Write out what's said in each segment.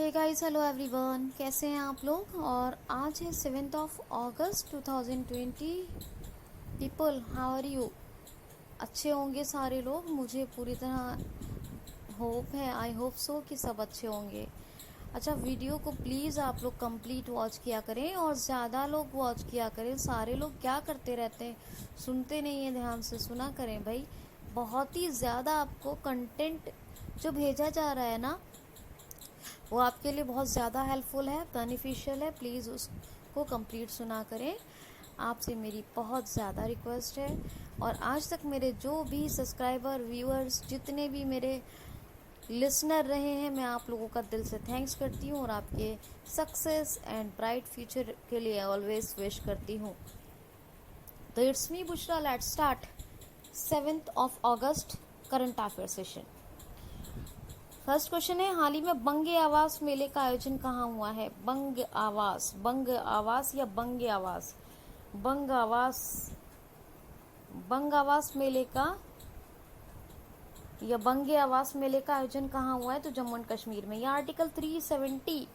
Hey guys, hello everyone, कैसे हैं आप लोग। और आज है 7 अगस्त 2020। People, how are you. अच्छे होंगे सारे लोग, मुझे पूरी तरह होप है, आई होप सो कि सब अच्छे होंगे। अच्छा, वीडियो को प्लीज़ आप लोग कंप्लीट वॉच किया करें और ज़्यादा लोग वॉच किया करें। सारे लोग क्या करते रहते हैं, सुनते नहीं हैं, ध्यान से सुना करें भाई। बहुत ही ज़्यादा आपको कंटेंट जो भेजा जा रहा है ना, वो आपके लिए बहुत ज़्यादा हेल्पफुल है, बेनिफिशियल है। प्लीज़ उसको कंप्लीट सुना करें, आपसे मेरी बहुत ज़्यादा रिक्वेस्ट है। और आज तक मेरे जो भी सब्सक्राइबर, व्यूअर्स, जितने भी मेरे लिसनर रहे हैं, मैं आप लोगों का दिल से थैंक्स करती हूँ और आपके सक्सेस एंड ब्राइट फ्यूचर के लिए ऑलवेज विश करती हूँ। तो it's me Bushra, let's start 7 August current affair session. First question है, हाल ही में बंगे आवास मेले का आयोजन कहाँ हुआ है। बंग आवास या बंगे आवास, बंग आवास मेले का या बंगे आवास मेले का आयोजन कहाँ हुआ है, तो जम्मू एंड कश्मीर में। यह आर्टिकल 370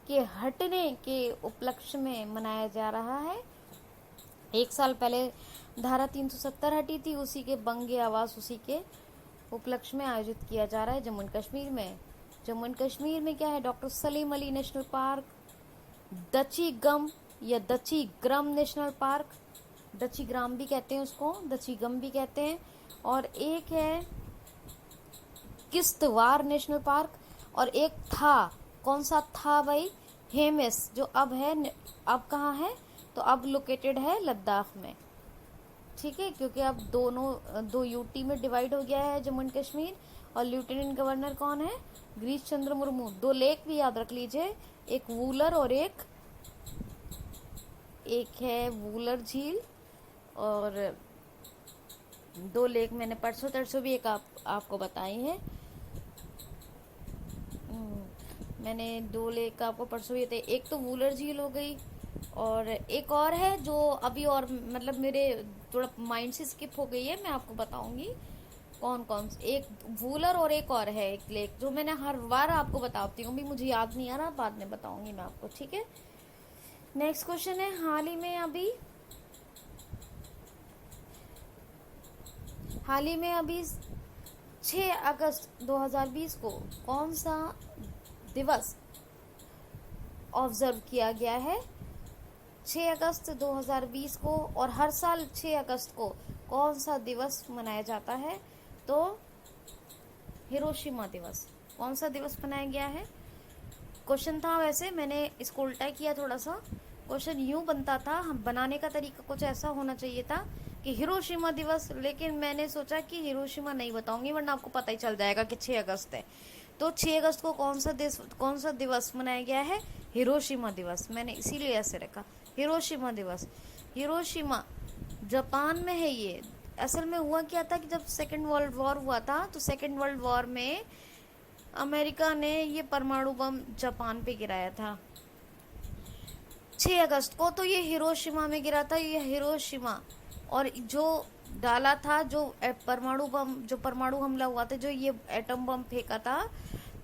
के हटने के उपलक्ष्य में मनाया जा रहा है। एक साल पहले धारा 370 हटी थी, उसी के बंगे आवास उसी के उपलक्ष्य में आयोजित किया जा रहा है जम्मू एंड कश्मीर में। जम्मू एंड कश्मीर में क्या है, doctor Salim Ali national park, Dachigam या दची ग्रम नेशनल पार्क, दची ग्राम भी कहते हैं उसको, दची गम भी कहते हैं। और एक है किश्तवाड़ नेशनल पार्क, और एक था, कौन सा था भाई, हेमिस, जो अब है, अब कहाँ है, तो अब लोकेटेड है लद्दाख में। ठीक है, क्योंकि अब दो यूटी में डिवाइड हो गया है जम्मू एंड कश्मीर। और लेफ्टिनेंट गवर्नर कौन है, गिरीश चंद्र मुर्मू। दो लेक भी याद रख लीजिए, एक वूलर और एक है वूलर झील। और दो लेक मैंने परसों तरसों भी एक आपको बताई है। मैंने दो लेक आपको परसों ये थे, एक तो वूलर झील हो गई, और एक और है जो अभी और मतलब मेरे थोड़ा माइंड से स्किप हो गई है, मैं आपको बताऊंगी कौन कौन, एक वूलर और एक और है एक लेक, जो मैंने हर बार आपको बताती हूँ, भी मुझे याद नहीं आ रहा, बाद में बताऊंगी मैं आपको। ठीक है, नेक्स्ट क्वेश्चन है, हाल ही में अभी 6 अगस्त 2020 को कौन सा दिवस ऑब्जर्व किया गया है। 6 अगस्त 2020 को, और हर साल 6 अगस्त को कौन सा दिवस मनाया जाता है, तो हिरोशिमा दिवस। कौन सा दिवस मनाया गया है, क्वेश्चन था, वैसे मैंने इसको उल्टा किया थोड़ा सा। क्वेश्चन यूं बनता था, हम बनाने का तरीका कुछ ऐसा होना चाहिए था कि हिरोशिमा दिवस, लेकिन मैंने सोचा कि हिरोशिमा नहीं बताऊंगी वरना आपको पता ही चल जाएगा कि 6 अगस्त है। तो 6 अगस्त को कौन सा दिवस मनाया गया है, हिरोशिमा दिवस। मैंने इसीलिए ऐसे रखा, हिरोशिमा दिवस। हिरोशिमा जापान में है ये। असल में हुआ क्या था कि जब सेकेंड वर्ल्ड वॉर हुआ था, तो सेकेंड वर्ल्ड वॉर में अमेरिका ने ये परमाणु बम जापान पे गिराया था 6 अगस्त को। तो ये हिरोशिमा में गिरा था, ये हिरोशिमा। और जो डाला था, जो परमाणु बम, जो परमाणु हमला हुआ था, जो ये एटम बम फेंका था,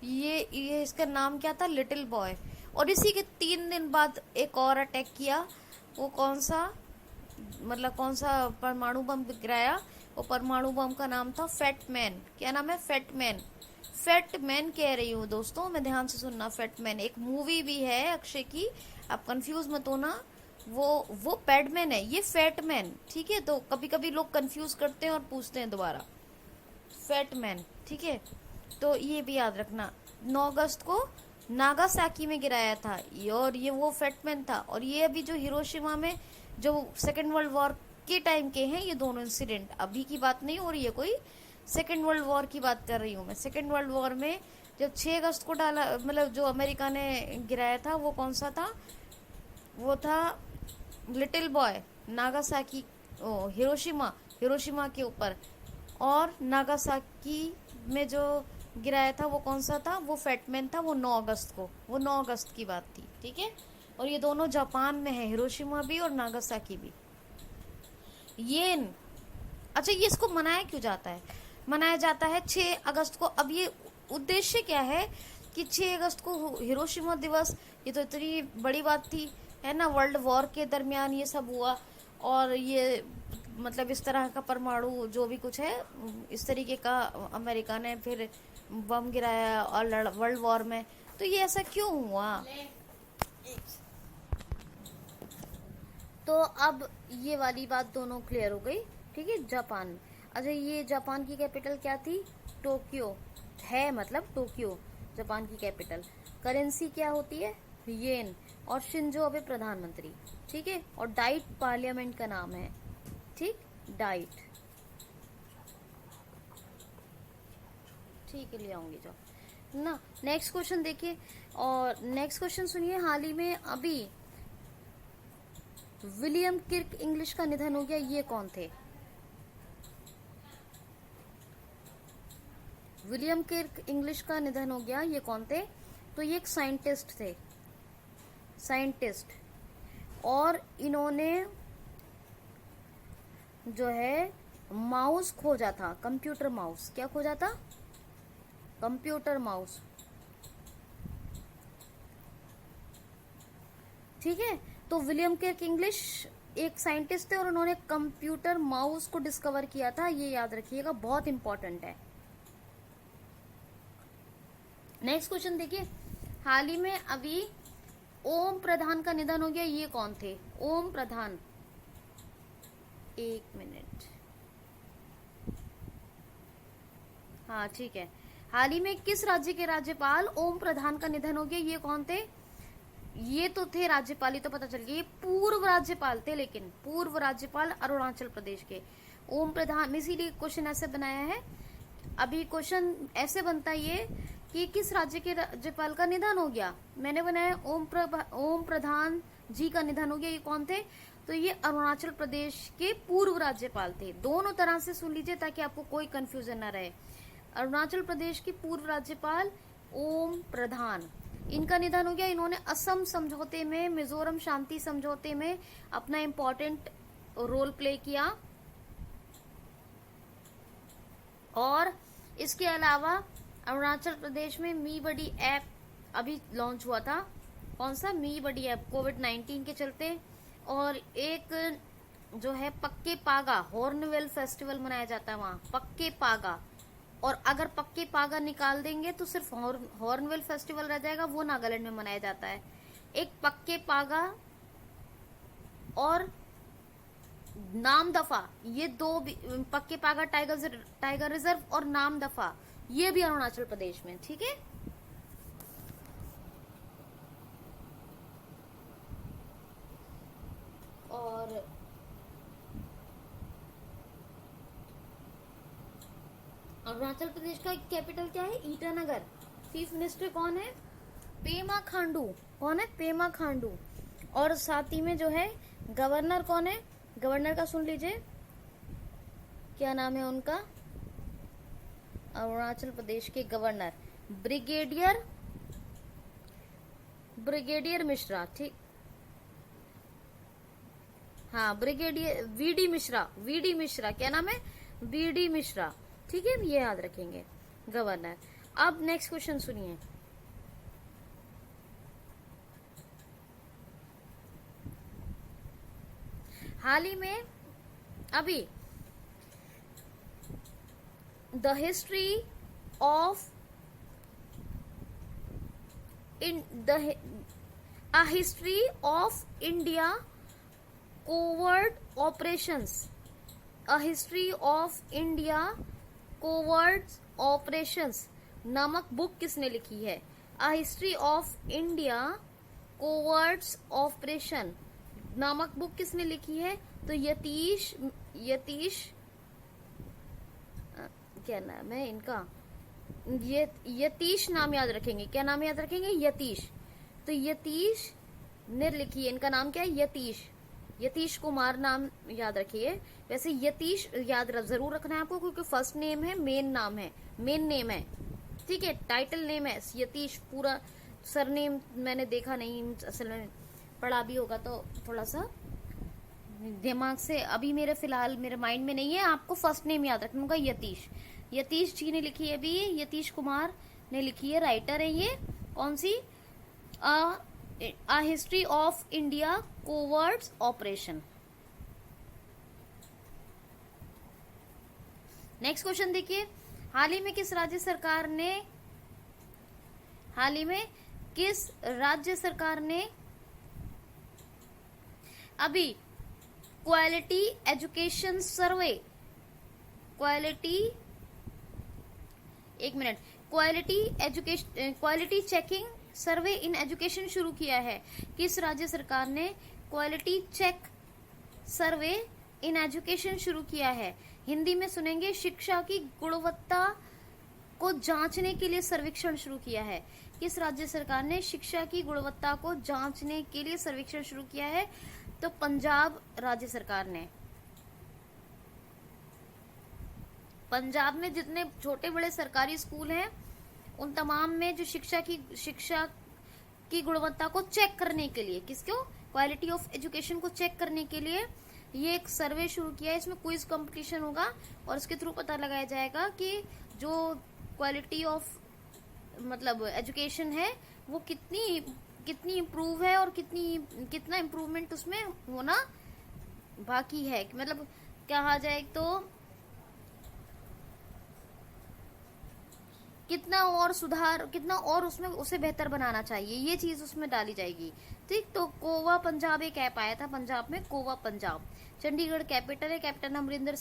ये इसका नाम क्या था, लिटिल बॉय। और इसी के 3 दिन बाद एक और अटैक किया, वो कौन सा परमाणु बम गिराया, वो परमाणु बम का नाम था फैटमैन। क्या नाम है, फैटमैन। फैटमैन कह रही हूँ दोस्तों, मैं ध्यान से सुनना, फैटमैन एक मूवी भी है अक्षय की, आप कंफ्यूज मत होना, वो पैडमैन है, ये फैटमैन। ठीक है, तो कभी कभी लोग कंफ्यूज करते हैं और पूछते हैं दोबारा, फैटमैन। ठीक है, तो ये भी याद रखना। 9 अगस्त को नागासाकी में गिराया था, और ये वो फैटमैन था। और ये अभी जो हिरोशिमा में, जो सेकेंड वर्ल्ड वॉर के टाइम के हैं ये दोनों इंसिडेंट, अभी की बात नहीं हो रही है कोई, सेकेंड वर्ल्ड वॉर की बात कर रही हूँ मैं। सेकेंड वर्ल्ड वॉर में जब 6 अगस्त को डाला, मतलब जो अमेरिका ने गिराया था, वो कौन सा था, वो था लिटिल बॉय, नागासाकी, हिरोशिमा के ऊपर। और नागासाकी में जो गिराया था वो कौन सा था, वो फैटमैन था, वो 9 अगस्त को, वो 9 अगस्त की बात थी। ठीक है, और ये दोनों जापान में है, हिरोशिमा भी और नागासाकी भी। येन, अच्छा, ये इसको मनाया क्यों जाता है, मनाया जाता है 6 अगस्त को। अब ये उद्देश्य क्या है कि 6 अगस्त को हिरोशिमा दिवस, ये तो इतनी बड़ी बात थी, है ना। वर्ल्ड वॉर के दरमियान ये सब हुआ, और ये मतलब इस तरह का परमाणु जो भी कुछ है, इस तरीके का अमेरिका ने फिर बम गिराया और वर्ल्ड वॉर में, तो ये ऐसा क्यों हुआ। तो अब ये वाली बात दोनों क्लियर हो गई, ठीक है। जापान, अच्छा ये जापान की कैपिटल क्या थी, टोक्यो है, मतलब टोक्यो जापान की कैपिटल। करेंसी क्या होती है, येन, और शिंजो अबे प्रधानमंत्री, ठीक है। और डाइट पार्लियामेंट का नाम है, ठीक, डाइट, ठीक है, ले आऊंगी जो ना। नेक्स्ट क्वेश्चन देखिए, और नेक्स्ट क्वेश्चन सुनिए। हाल ही में अभी विलियम किर्क इंग्लिश का निधन हो गया, ये कौन थे। विलियम किर्क इंग्लिश का निधन हो गया, ये कौन थे, तो ये एक साइंटिस्ट थे, साइंटिस्ट। और इन्होंने जो है माउस खोजा था, कंप्यूटर माउस, क्या खोजा था, कंप्यूटर माउस, ठीक है। तो विलियम किर्क इंग्लिश एक साइंटिस्ट थे और उन्होंने कंप्यूटर माउस को डिस्कवर किया था, ये याद रखिएगा, बहुत इंपॉर्टेंट है। नेक्स्ट क्वेश्चन देखिए, हाल ही में अभी ओम प्रधान का निधन हो गया, ये कौन थे, ओम प्रधान, एक मिनट, हाँ ठीक है। हाल ही में किस राज्य के राज्यपाल ओम प्रधान का निधन हो गया, ये कौन थे, ये तो थे राज्यपाल, ये तो पता चल गया, ये पूर्व राज्यपाल थे, लेकिन पूर्व राज्यपाल अरुणाचल प्रदेश के ओम प्रधान, इसीलिए क्वेश्चन ऐसे बनाया है। अभी क्वेश्चन ऐसे बनता है ये कि किस राज्य के राज्यपाल का निधन हो गया, मैंने बनाया ओम प्रधान जी का निधन हो गया, ये कौन थे, तो ये अरुणाचल प्रदेश के पूर्व राज्यपाल थे। दोनों तरह से सुन लीजिए ताकि आपको कोई कंफ्यूजन ना रहे। अरुणाचल प्रदेश के पूर्व राज्यपाल ओम प्रधान, इनका निधन हो गया। इन्होंने असम समझौते में, मिजोरम शांति समझौते में अपना इम्पोर्टेंट रोल प्ले किया। और इसके अलावा अरुणाचल प्रदेश में मी बडी ऐप अभी लॉन्च हुआ था, कौन सा, मी बडी ऐप, कोविड-19 के चलते। और एक जो है पक्के पागा हॉर्नवेल फेस्टिवल मनाया जाता है वहां, पक्के पागा, और अगर पक्के पागा निकाल देंगे तो सिर्फ हॉर्नवेल फेस्टिवल रह जाएगा, वो नागालैंड में मनाया जाता है। एक पक्के पागा और नाम दफा, ये दो पक्के पागा टाइगर रिजर्व और नाम दफा, ये भी अरुणाचल प्रदेश में, ठीक है। और अरुणाचल प्रदेश का कैपिटल क्या है, ईटानगर। चीफ मिनिस्टर कौन है, पेमा खांडू, कौन है, पेमा खांडू। और साथ ही में जो है गवर्नर कौन है, गवर्नर का सुन लीजिए, क्या नाम है उनका, अरुणाचल प्रदेश के गवर्नर ब्रिगेडियर मिश्रा, ठीक, हाँ ब्रिगेडियर वीडी मिश्रा, क्या नाम है, वीडी मिश्रा, ठीक है, ये याद रखेंगे, गवर्नर। अब नेक्स्ट क्वेश्चन सुनिए, हाल ही में अभी the history of a history of India covert operations, a history of India covert operations नामक बुक किसने लिखी है, a history of India covert operation नामक बुक किसने लिखी है, तो यतीश क्या नाम है इनका, यतीश नाम याद रखेंगे, क्या नाम याद रखेंगे, यतीश। तो यतीश ने लिखी है, इनका नाम क्या है, यतीश कुमार नाम याद रखिए। वैसे यतीश याद जरूर रखना है आपको, क्योंकि फर्स्ट नेम है, मेन नेम है, ठीक है, टाइटल नेम है यतीश, पूरा सरनेम मैंने देखा नहीं, असल में पढ़ा भी होगा तो थोड़ा सा दिमाग से अभी मेरे फिलहाल मेरे माइंड में नहीं है। आपको फर्स्ट नेम याद रखना होगा, यतीश जी ने लिखी है अभी, यतीश कुमार ने लिखी है, राइटर है ये। कौन सी? A history of India coverts operation. Next question देखिए, हाल ही में किस राज्य सरकार ने अभी quality education survey, quality checking survey in education शुरू किया है? किस राज्य सरकार ने quality check survey in education शुरू किया है? हिंदी में सुनेंगे, शिक्षा की गुणवत्ता को जांचने के लिए सर्वेक्षण शुरू किया है। किस राज्य सरकार ने शिक्षा की गुणवत्ता को जांचने के लिए सर्वेक्षण शुरू किया है? तो पंजाब राज्य सरकार ने। पंजाब में जितने छोटे बड़े सरकारी स्कूल हैं उन तमाम में जो शिक्षा की गुणवत्ता को चेक करने के लिए, किसको? क्वालिटी ऑफ एजुकेशन को चेक करने के लिए ये एक सर्वे शुरू किया है। इसमें क्विज कंपटीशन होगा और इसके थ्रू पता लगाया जाएगा कि जो क्वालिटी ऑफ मतलब एजुकेशन है वो कितनी इम्प्रूव है और कितना इम्प्रूवमेंट उसमें होना बाकी है। मतलब कहा जाए तो कितना और उसमें उसे बेहतर बनाना चाहिए, ये चीज उसमें डाली जाएगी। ठीक, तो कोवा पंजाब एक ऐप आया था पंजाब में, कोवा पंजाब। चंडीगढ़ कैपिटल है, captain Amarinder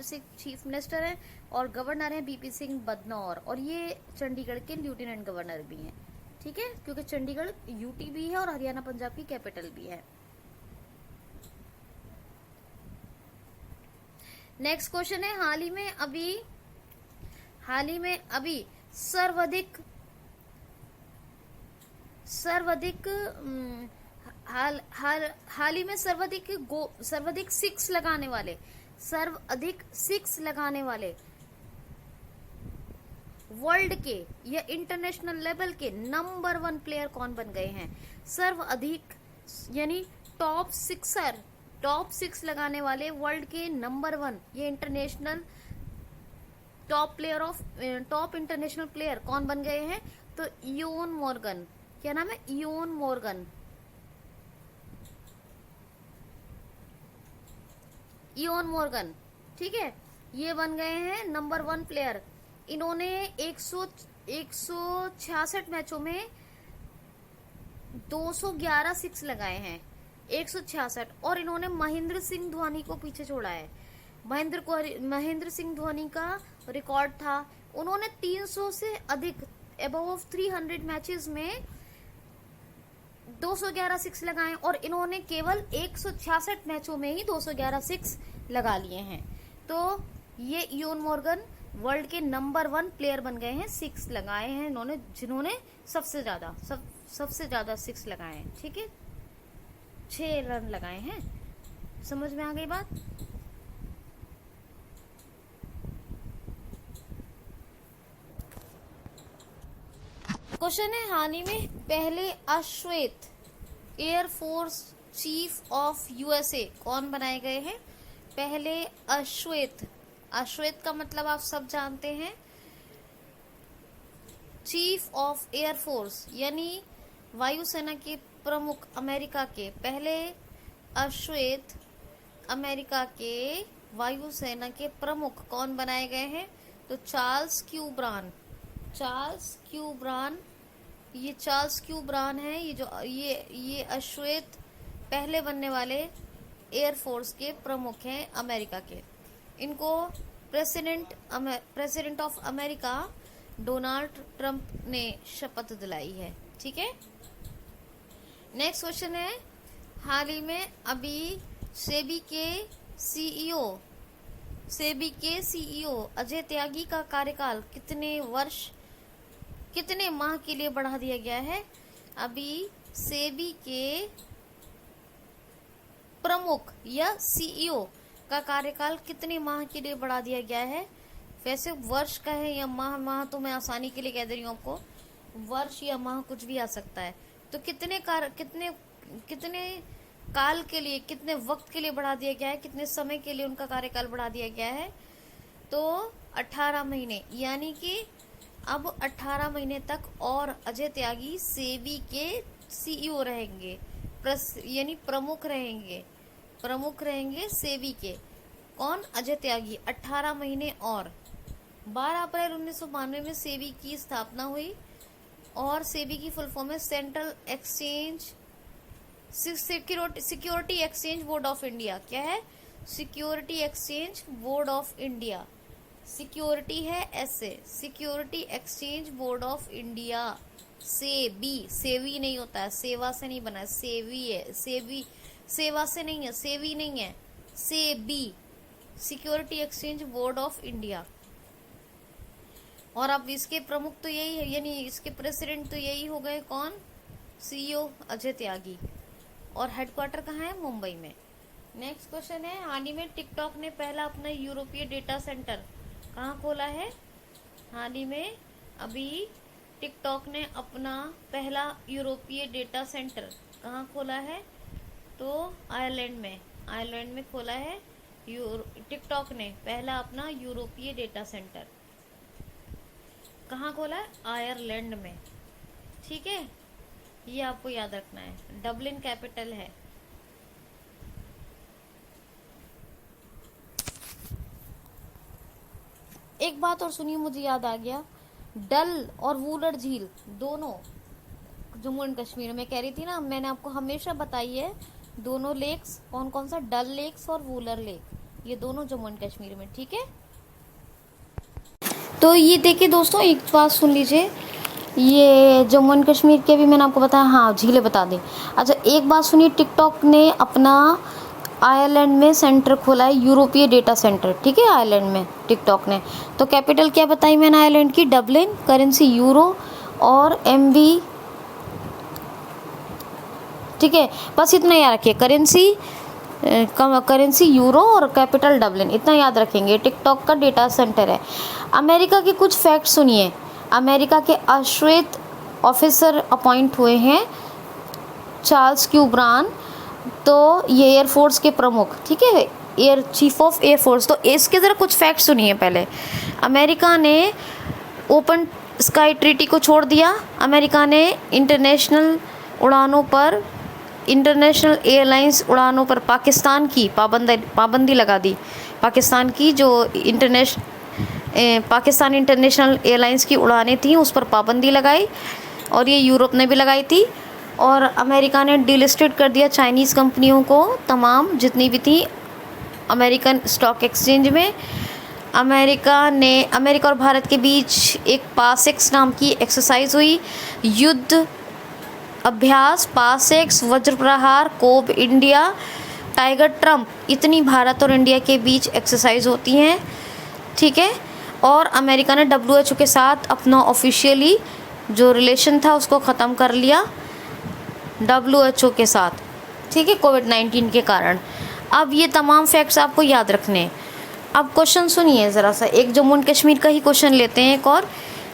Singh chief minister है और गवर्नर है बीपी सिंह बदनौर, और ये चंडीगढ़ के लेफ्टिनेंट गवर्नर भी हैं। ठीक है, क्योंकि चंडीगढ़ यूटी भी है और हरियाणा पंजाब की कैपिटल भी है। नेक्स्ट क्वेश्चन है, हाल ही में अभी सर्वाधिक सिक्स लगाने वाले वर्ल्ड के या इंटरनेशनल लेवल के नंबर 1 प्लेयर कौन बन गए हैं? सर्वाधिक यानी टॉप 6 लगाने वाले वर्ल्ड के नंबर 1 ये इंटरनेशनल टॉप इंटरनेशनल प्लेयर कौन बन गए हैं? तो इयोन मॉर्गन। क्या नाम है? Eoin Morgan. ठीक है, ये बन गए हैं नंबर 1 प्लेयर। इन्होंने 166 मैचों में 211 सिक्स लगाए हैं, 166। और इन्होंने महेंद्र सिंह धोनी को पीछे छोड़ा है। महेंद्र सिंह धोनी का रिकॉर्ड था, उन्होंने 300 से अधिक अबव 300 मैचेस में 211 सिक्स लगाए और इन्होंने केवल 166 मैचों में ही 211 सिक्स लगा लिए हैं। तो ये इयोन मॉर्गन वर्ल्ड के नंबर 1 प्लेयर बन गए हैं, 6 लगाए हैं इन्होंने, जिन्होंने सबसे ज्यादा 6 लगाए हैं। ठीक है, 6 रन लगाए हैं। समझ में आ गई बात? क्वेश्चन है, हाल ही में पहले अश्वेत एयरफोर्स चीफ ऑफ यूएसए कौन बनाए गए हैं? पहले अश्वेत का मतलब आप सब जानते हैं, चीफ ऑफ एयरफोर्स यानी वायुसेना के प्रमुख अमेरिका के। पहले अश्वेत अमेरिका के वायुसेना के प्रमुख कौन बनाए गए हैं? तो चार्ल्स क्यू ब्रान। ये चार्ल्स क्यू ब्रान है, ये अश्वेत पहले बनने वाले एयरफोर्स के प्रमुख हैं अमेरिका के। इनको president of America Donald Trump ने शपथ दिलाई है। ठीक है, नेक्स्ट क्वेश्चन है, हाल ही में अभी सेबी के सीईओ अजय त्यागी का कार्यकाल कितने माह के लिए बढ़ा दिया गया है? अभी सेबी के प्रमुख या सीईओ का कार्यकाल कितने माह के लिए बढ़ा दिया गया है? वैसे वर्ष का है या माह तो मैं आसानी के लिए कह दे रही हूँ आपको, वर्ष या माह कुछ भी आ सकता है। तो कितने काल के लिए, कितने वक्त के लिए बढ़ा दिया गया है, कितने समय के लिए उनका कार्यकाल बढ़ा दिया गया है? तो 18 महीने, यानी कि अब 18 महीने तक और अजय त्यागी सेबी के सीईओ रहेंगे, यानी प्रमुख रहेंगे सेबी के। कौन? अजय त्यागी। 18 महीने और। 12 अप्रैल 1992 में सेबी की स्थापना हुई और सेबी की फुल फॉर्म है central exchange security exchange board of India. क्या है? Security exchange board of India. Security है ऐसे, security exchange board of India. सेवी नहीं होता है, सेवा से नहीं बना है, सेवी है। सेवा से नहीं है, सेवी नहीं है, SEBI, security exchange board of India. और अब इसके प्रमुख तो यही है, यानी इसके प्रेसिडेंट तो यही हो गए। कौन? सीईओ अजय त्यागी। और हेडक्वार्टर कहाँ है? मुंबई में। नेक्स्ट क्वेश्चन है, हाल ही में टिकटॉक ने पहला अपना यूरोपीय डेटा सेंटर कहाँ खोला है? हाल ही में अभी टिकटॉक ने अपना पहला यूरोपीय डेटा सेंटर कहाँ खोला है? तो आयरलैंड में खोला है। टिकटॉक ने पहला अपना यूरोपीय डेटा सेंटर कहाँ खोला है? आयरलैंड में। ठीक है, ये आपको याद रखना है। डबलिन कैपिटल है। एक बात और सुनिए, मुझे याद आ गया, डल और वूलर झील दोनों जम्मू एंड कश्मीर में। कह रही थी ना, मैंने आपको हमेशा बताई है दोनों लेक्स कौन कौन सा, डल लेक्स और वूलर लेक, ये दोनों जम्मू एंड कश्मीर में। ठीक है, तो ये देखिए दोस्तों, एक बात सुन लीजिए, ये जम्मू एंड कश्मीर के भी मैंने आपको बताया, हाँ झीलें बता दी। अच्छा एक बात सुनिए, टिकटॉक ने अपना आयरलैंड में सेंटर खोला है, यूरोपीय डेटा सेंटर। ठीक है, आयरलैंड में टिकटॉक ने। तो कैपिटल क्या बताई मैंने आयरलैंड की? डबलिन, करेंसी यूरो और एमवी। ठीक है, बस इतना याद रखिए, करेंसी यूरो और कैपिटल डबलिन, इतना याद रखेंगे। टिकटॉक का डेटा सेंटर है। अमेरिका के कुछ फैक्ट सुनिए। अमेरिका के अश्वेत ऑफिसर अपॉइंट हुए हैं चार्ल्स क्यू ब्रान, तो ये एयरफोर्स के प्रमुख। ठीक है, एयर चीफ ऑफ एयरफोर्स। तो इसके ज़रा कुछ फैक्ट सुनिए पहले। अमेरिका ने ओपन स्काई ट्रीटी को छोड़ दिया। अमेरिका ने इंटरनेशनल एयरलाइंस उड़ानों पर पाकिस्तान की पाबंदी लगा दी। पाकिस्तान की जो पाकिस्तान इंटरनेशनल एयरलाइंस की उड़ानें थी उस पर पाबंदी लगाई, और ये यूरोप ने भी लगाई थी। और अमेरिका ने डिलिस्टेड कर दिया चाइनीज़ कंपनियों को, तमाम जितनी भी थी अमेरिकन स्टॉक एक्सचेंज में। अमेरिका और भारत के बीच एक पासेक्स नाम की एक्सरसाइज हुई, युद्ध अभ्यास पासेक्स, वज्र प्रहार, कोब इंडिया, टाइगर ट्रम्प, इतनी भारत और इंडिया के बीच एक्सरसाइज होती हैं। ठीक है, और अमेरिका ने WHO के साथ अपना ऑफिशियली जो रिलेशन था उसको ख़त्म कर लिया WHO के साथ। ठीक है, कोविड-19 के कारण। अब ये तमाम फैक्ट्स आपको याद रखने हैं। अब क्वेश्चन सुनिए ज़रा सा, एक जम्मू एंड कश्मीर का ही क्वेश्चन लेते हैं एक और।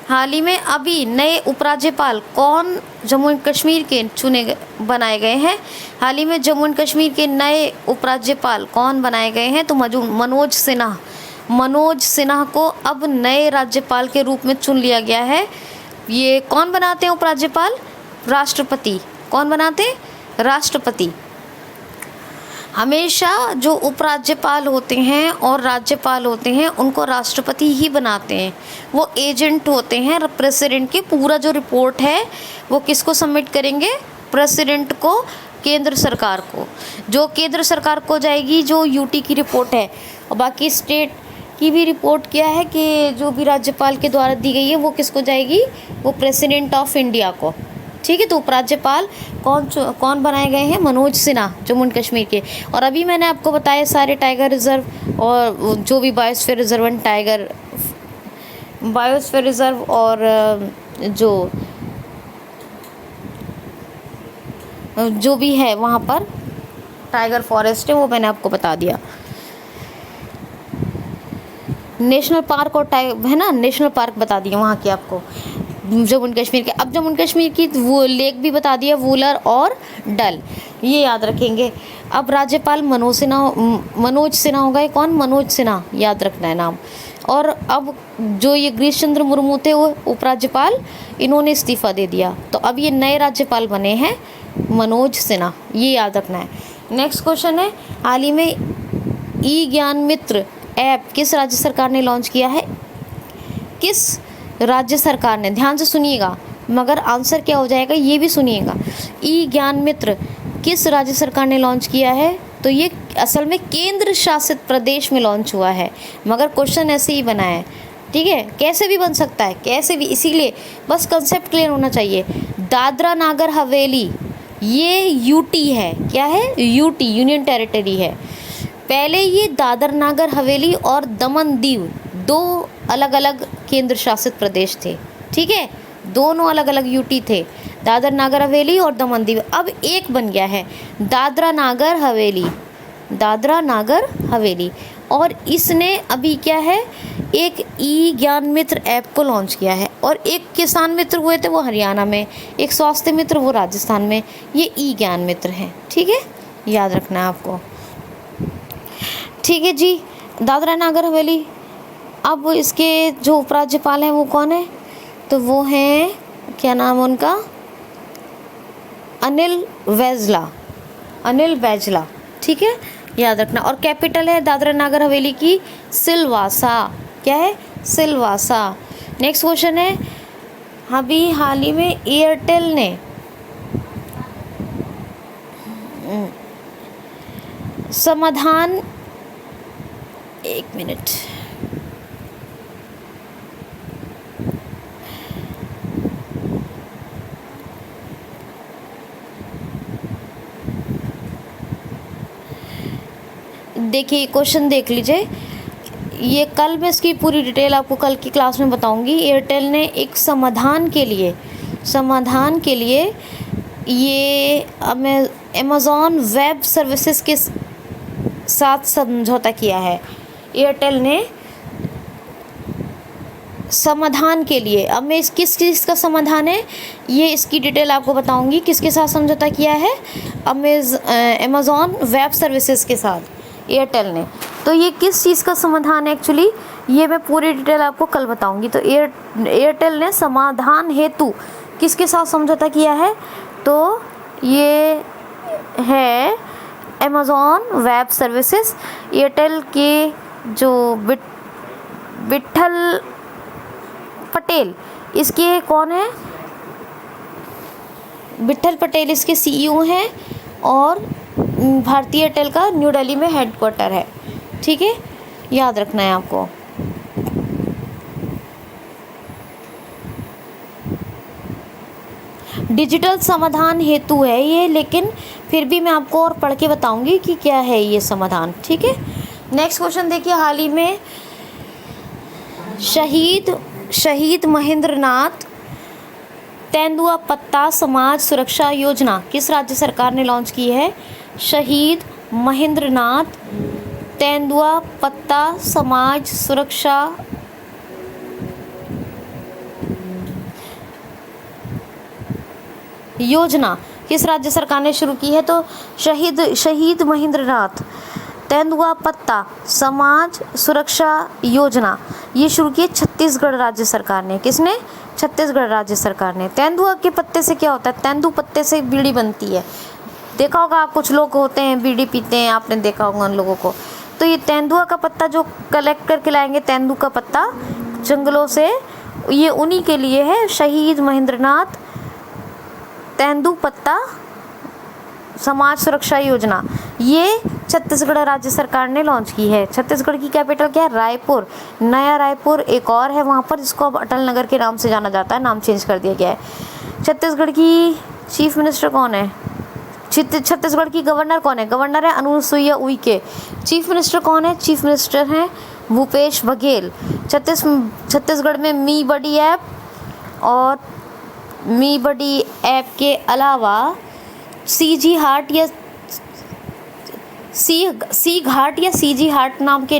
हाल ही में अभी नए उपराज्यपाल कौन जम्मू एंड कश्मीर के बनाए गए हैं? हाल ही में जम्मू एंड कश्मीर के नए उपराज्यपाल कौन बनाए गए हैं? तो मनोज सिन्हा को अब नए राज्यपाल के रूप में चुन लिया गया है। ये कौन बनाते हैं उपराज्यपाल? राष्ट्रपति। कौन बनाते हैं? राष्ट्रपति। हमेशा जो उपराज्यपाल होते हैं और राज्यपाल होते हैं उनको राष्ट्रपति ही बनाते हैं। वो एजेंट होते हैं प्रेसिडेंट के। पूरा जो रिपोर्ट है वो किसको सबमिट करेंगे? प्रेसिडेंट को, केंद्र सरकार को। जो केंद्र सरकार को जाएगी जो यूटी की रिपोर्ट है, और बाकी स्टेट की भी रिपोर्ट क्या है कि जो भी राज्यपाल के द्वारा दी गई है वो किसको जाएगी? वो प्रेसिडेंट ऑफ इंडिया को। ठीक है, तो उपराज्यपाल कौन बनाए गए हैं? मनोज सिन्हा, जम्मू एंड कश्मीर के। और अभी मैंने आपको बताया सारे टाइगर रिजर्व और जो भी बायोस्फीयर रिजर्व और जो भी है वहाँ पर टाइगर फॉरेस्ट है वो मैंने आपको बता दिया। नेशनल पार्क और है ना, नेशनल पार्क बता दिए वहाँ के आपको जम्मू एंड कश्मीर के। अब जम्मू एंड कश्मीर की वो लेक भी बता दिया, वूलर और डल, ये याद रखेंगे। अब राज्यपाल मनोज सिन्हा हो गए। कौन? मनोज सिन्हा, याद रखना है नाम। और अब जो ये गिरीश चंद्र मुर्मू थे वो उपराज्यपाल, इन्होंने इस्तीफा दे दिया। तो अब ये नए राज्यपाल बने हैं मनोज सिन्हा, ये याद रखना है। नेक्स्ट क्वेश्चन है, हाल ही में ई ज्ञान मित्र ऐप किस राज्य सरकार ने लॉन्च किया है? किस राज्य सरकार ने, ध्यान से सुनिएगा, मगर आंसर क्या हो जाएगा ये भी सुनिएगा। ई ज्ञान मित्र किस राज्य सरकार ने लॉन्च किया है? तो ये असल में केंद्र शासित प्रदेश में लॉन्च हुआ है, मगर क्वेश्चन ऐसे ही बना है, ठीक है, कैसे भी बन सकता है, कैसे भी, इसीलिए बस कंसेप्ट क्लियर होना चाहिए। दादरा नागर हवेली ये यूटी है, क्या है? यूटी, यूनियन टेरिटरी है। पहले ये दादर नागर हवेली और दमन दीव दो अलग अलग केंद्र शासित प्रदेश थे, ठीक है, दोनों अलग अलग यूटी थे, दादर नागर हवेली और दमन दीव। अब एक बन गया है दादरा नागर हवेली, दादरा नागर हवेली। और इसने अभी क्या है, एक ई ज्ञान मित्र ऐप को लॉन्च किया है, और एक किसान मित्र हुए थे वो हरियाणा में, एक स्वास्थ्य मित्र वो राजस्थान में, ये ई ज्ञान मित्र हैं, ठीक है, याद रखना है आपको, ठीक है जी। दादरा नागर हवेली, अब इसके जो उपराज्यपाल हैं वो कौन है? तो वो हैं, क्या नाम है उनका? अनिल बैजला, अनिल बैजला, ठीक है, याद रखना। और कैपिटल है दादरा नागर हवेली की सिलवासा, क्या है? सिलवासा। नेक्स्ट क्वेश्चन है, अभी हाल ही में एयरटेल ने समाधान, एक मिनट, देखिए क्वेश्चन देख लीजिए, ये कल मैं इसकी पूरी डिटेल आपको कल की क्लास में बताऊंगी। एयरटेल ने एक समाधान के लिए ये अमेज़ॉन वेब सर्विसेज के साथ समझौता किया है। एयरटेल ने समाधान के लिए, अब मैं किस चीज़ का समाधान है ये इसकी डिटेल आपको बताऊंगी, किसके साथ समझौता किया है? अमेज़ॉन वेब सर्विसेज के साथ एयरटेल ने। तो ये किस चीज़ का समाधान है एक्चुअली, ये मैं पूरी डिटेल आपको कल बताऊंगी। तो एयरटेल ने समाधान हेतु किसके साथ समझौता किया है? तो ये है अमेज़ॉन वेब सर्विसेज। एयरटेल के जो विट्ठल पटेल, इसके कौन है? विट्ठल पटेल इसके सीईओ हैं, और भारतीय एयरटेल का न्यू दिल्ली में हेडक्वार्टर है, ठीक है, याद रखना है आपको। डिजिटल समाधान हेतु है ये, लेकिन फिर भी मैं आपको और पढ़ के बताऊंगी कि क्या है ये समाधान, ठीक है। नेक्स्ट क्वेश्चन देखिए, हाल ही में शहीद महेंद्रनाथ तेंदुआ पत्ता समाज सुरक्षा योजना किस राज्य सरकार ने लॉन्च की है? शहीद महेंद्रनाथ तेंदुआ पत्ता समाज सुरक्षा योजना किस राज्य सरकार ने शुरू की है? तो शहीद महेंद्रनाथ तेंदुआ पत्ता समाज सुरक्षा योजना ये शुरू की छत्तीसगढ़ राज्य सरकार ने। किसने? छत्तीसगढ़ राज्य सरकार ने। तेंदुआ के पत्ते से क्या होता है? तेंदु पत्ते से बीड़ी बनती है, देखा होगा, कुछ लोग होते हैं बीड़ी पीते हैं, आपने देखा होगा उन लोगों को। तो ये तेंदुआ का पत्ता जो कलेक्ट करके लाएंगे, तेंदु का पत्ता जंगलों से, ये उन्हीं के लिए है। शहीद महेंद्रनाथ तेंदु पत्ता समाज सुरक्षा योजना ये छत्तीसगढ़ राज्य सरकार ने लॉन्च की है। छत्तीसगढ़ की कैपिटल क्या है? रायपुर। नया रायपुर एक और है वहाँ पर, जिसको अब अटल नगर के नाम से जाना जाता है, नाम चेंज कर दिया गया है। छत्तीसगढ़ की चीफ मिनिस्टर कौन है? छत्तीसगढ़ की गवर्नर कौन है? गवर्नर है अनुसुईया उइके। चीफ मिनिस्टर कौन है? चीफ मिनिस्टर हैं भूपेश बघेल। छत्तीसगढ़ में मी बडी ऐप, और मी बडी ऐप के अलावा सीजी हाट या सी घाट या सीजी हाट नाम के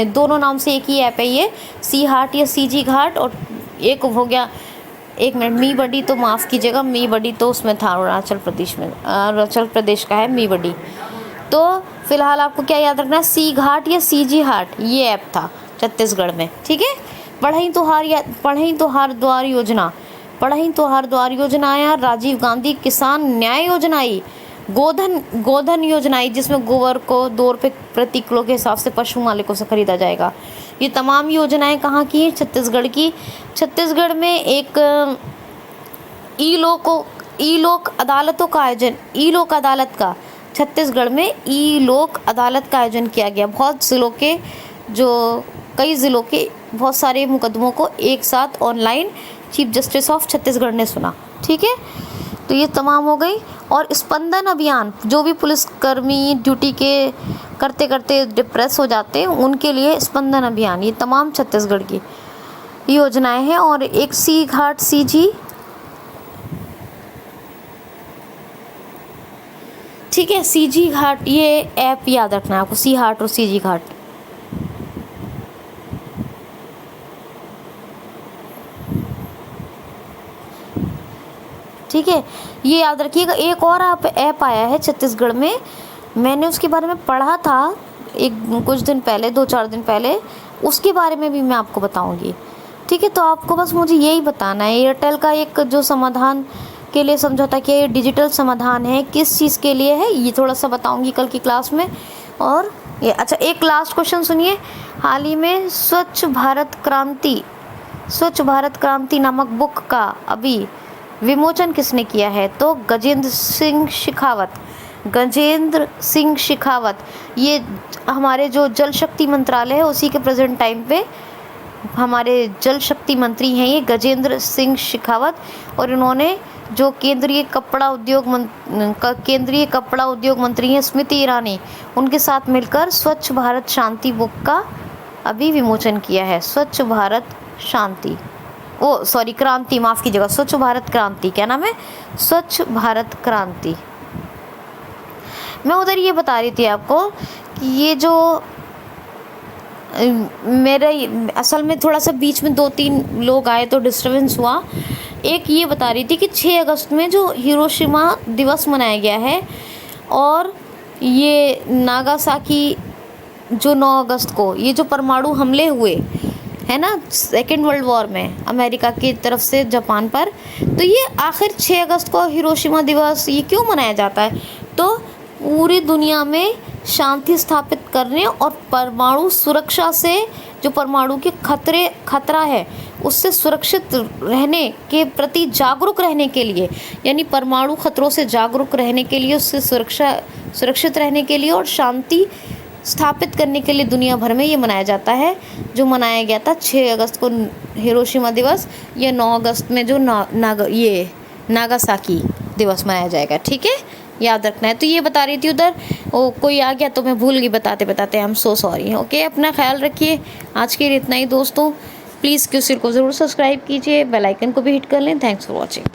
दोनों नाम से एक ही ऐप है ये, सी हाट या सीजी घाट। और एक हो गया, एक मिनट, मी बडी तो माफ़ कीजिएगा, मी बडी तो उसमें था अरुणाचल प्रदेश में, अरुणाचल प्रदेश का है मी बडी। तो फिलहाल आपको क्या याद रखना है? सी घाट या सीजी हाट ये ऐप था छत्तीसगढ़ में। ठीक है, पढ़ई तोहार द्वार योजना, पढ़ई तोहार द्वार योजना आया, राजीव गांधी किसान न्याय योजना आई, गोधन योजना आई जिसमें गोबर को 2 रुपये प्रति किलो के हिसाब से पशु मालिकों से खरीदा जाएगा। ये तमाम योजनाएं कहाँ की हैं? छत्तीसगढ़ की। छत्तीसगढ़ में एक ई लोक अदालतों का आयोजन, ई लोक अदालत का छत्तीसगढ़ में ई लोक अदालत का आयोजन किया गया। कई ज़िलों के बहुत सारे मुकदमों को एक साथ online chief justice of Chhattisgarh ने सुना। ठीक है, तो ये तमाम हो गई। और स्पंदन अभियान, जो भी पुलिसकर्मी ड्यूटी के करते करते डिप्रेस हो जाते हैं उनके लिए स्पंदन अभियान, ये तमाम छत्तीसगढ़ की योजनाएं हैं। और एक सी घाट CG, ठीक है, CG घाट, ये ऐप याद रखना है आपको, सी घाट और CG घाट। ठीक है, ये याद रखिएगा। एक और ऐप आया है छत्तीसगढ़ में, मैंने उसके बारे में पढ़ा था कुछ दिन पहले, 2-4 दिन पहले, उसके बारे में भी मैं आपको बताऊंगी। ठीक है, तो आपको बस मुझे यही बताना है, एयरटेल का एक जो समाधान के लिए समझौता किया, ये डिजिटल समाधान है, किस चीज़ के लिए है ये थोड़ा सा बताऊंगी कल की क्लास में। और ये अच्छा, एक लास्ट क्वेश्चन सुनिए। हाल ही में स्वच्छ भारत क्रांति नामक बुक का अभी विमोचन किसने किया है? तो गजेंद्र सिंह शेखावत। ये हमारे जो जल शक्ति मंत्रालय है उसी के प्रेजेंट टाइम पे हमारे जल शक्ति मंत्री हैं ये गजेंद्र सिंह शेखावत। और इन्होंने जो केंद्रीय कपड़ा उद्योग मंत्री हैं स्मृति ईरानी, उनके साथ मिलकर स्वच्छ भारत शांति बुक का अभी विमोचन किया है। स्वच्छ भारत क्रांति, माफ़ कीजिएगा, स्वच्छ भारत क्रांति, क्या नाम है? स्वच्छ भारत क्रांति। मैं उधर ये बता रही थी आपको कि ये जो मेरे असल में थोड़ा सा बीच में 2-3 लोग आए तो डिस्टर्बेंस हुआ। एक ये बता रही थी कि 6 अगस्त में जो हिरोशिमा दिवस मनाया गया है, और ये नागासाकी जो 9 अगस्त को ये जो परमाणु हमले हुए है ना 2nd वर्ल्ड वॉर में अमेरिका की तरफ से जापान पर, तो ये आखिर 6 अगस्त को हिरोशिमा दिवस ये क्यों मनाया जाता है? तो पूरी दुनिया में शांति स्थापित करने और परमाणु सुरक्षा से, जो परमाणु के खतरा है उससे सुरक्षित रहने के प्रति जागरूक रहने के लिए, यानी परमाणु खतरों से जागरूक रहने के लिए, उससे सुरक्षित रहने के लिए और शांति स्थापित करने के लिए दुनिया भर में ये मनाया जाता है। जो मनाया गया था 6 अगस्त को हिरोशिमा दिवस, या 9 अगस्त में जो नागासाकी दिवस मनाया जाएगा। ठीक है, याद रखना है। तो ये बता रही थी उधर कोई आ गया तो मैं भूल गई बताते I am so sorry. Okay, अपना ख्याल रखिए। आज के लिए इतना ही दोस्तों। प्लीज़ क्यूसिर को ज़रूर सब्सक्राइब कीजिए, बेल आइकन को भी हिट कर लें। Thanks for watching.